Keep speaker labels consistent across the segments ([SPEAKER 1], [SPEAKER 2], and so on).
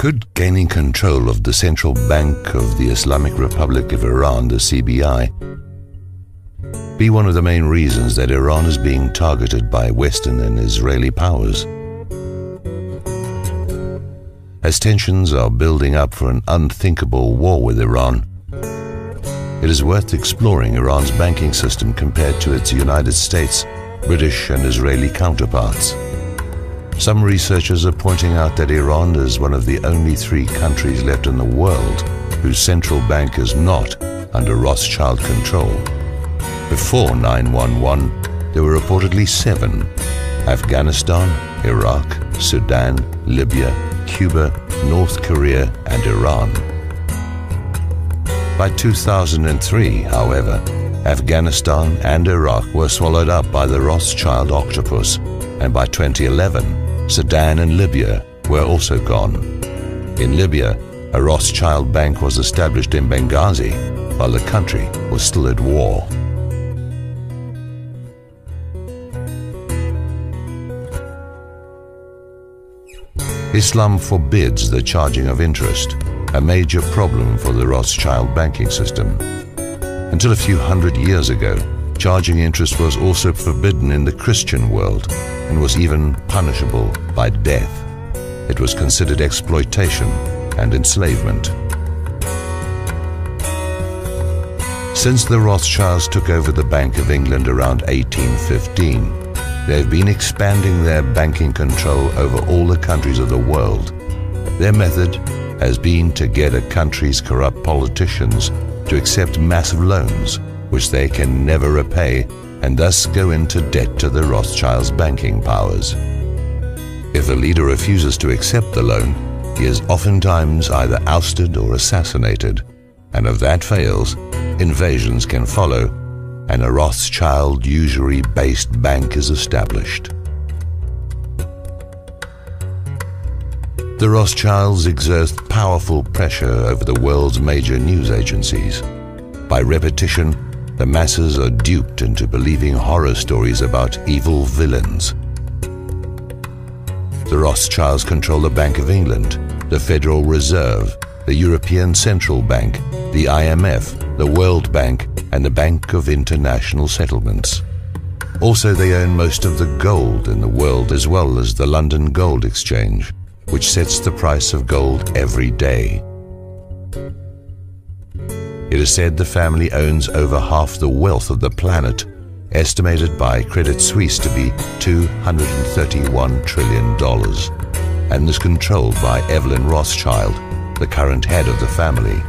[SPEAKER 1] Could gaining control of the Central Bank of the Islamic Republic of Iran, the CBI, be one of the main reasons that Iran is being targeted by Western and Israeli powers? As tensions are building up for an unthinkable war with Iran, it is worth exploring Iran's banking system compared to its United States, British and Israeli counterparts. Some researchers are pointing out that Iran is one of the only 3 countries left in the world whose central bank is not under Rothschild control. Before 9/11, there were reportedly 7: Afghanistan, Iraq, Sudan, Libya, Cuba, North Korea, and Iran. By 2003, however, Afghanistan and Iraq were swallowed up by the Rothschild octopus, and by 2011, Sudan and Libya were also gone. In Libya, a Rothschild bank was established in Benghazi, while the country was still at war. Islam forbids the charging of interest, a major problem for the Rothschild banking system. Until a few hundred years ago, charging interest was also forbidden in the Christian world and was even punishable by death. It was considered exploitation and enslavement. Since the Rothschilds took over the Bank of England around 1815, they have been expanding their banking control over all the countries of the world. Their method has been to get a country's corrupt politicians to accept massive loans, which they can never repay, and thus go into debt to the Rothschilds' banking powers. If a leader refuses to accept the loan, he is oftentimes either ousted or assassinated, and if that fails, invasions can follow, and a Rothschild usury-based bank is established. The Rothschilds exert powerful pressure over the world's major news agencies. By repetition, the masses are duped into believing horror stories about evil villains. The Rothschilds control the Bank of England, the Federal Reserve, the European Central Bank, the IMF, the World Bank, and the Bank of International Settlements. Also, they own most of the gold in the world, as well as the London Gold Exchange, which sets the price of gold every day. It is said the family owns over half the wealth of the planet, estimated by Credit Suisse to be $231 trillion, and is controlled by Evelyn Rothschild, the current head of the family.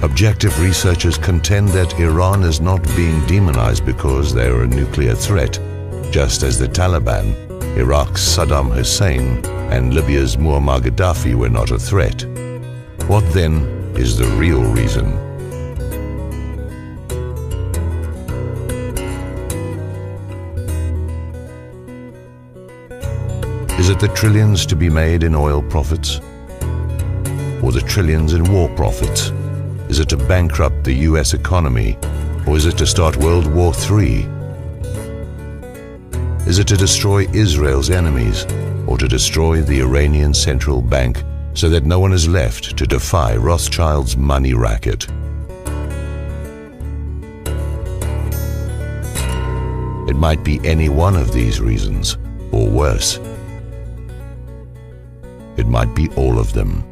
[SPEAKER 1] Objective researchers contend that Iran is not being demonized because they are a nuclear threat, just as the Taliban, Iraq's Saddam Hussein, and Libya's Muammar Gaddafi were not a threat. What then is the real reason? Is it the trillions to be made in oil profits? Or the trillions in war profits? Is it to bankrupt the US economy? Or is it to start World War III? Is it to destroy Israel's enemies? Or to destroy the Iranian central bank so that no one is left to defy Rothschild's money racket? It might be any one of these reasons, or worse, it might be all of them.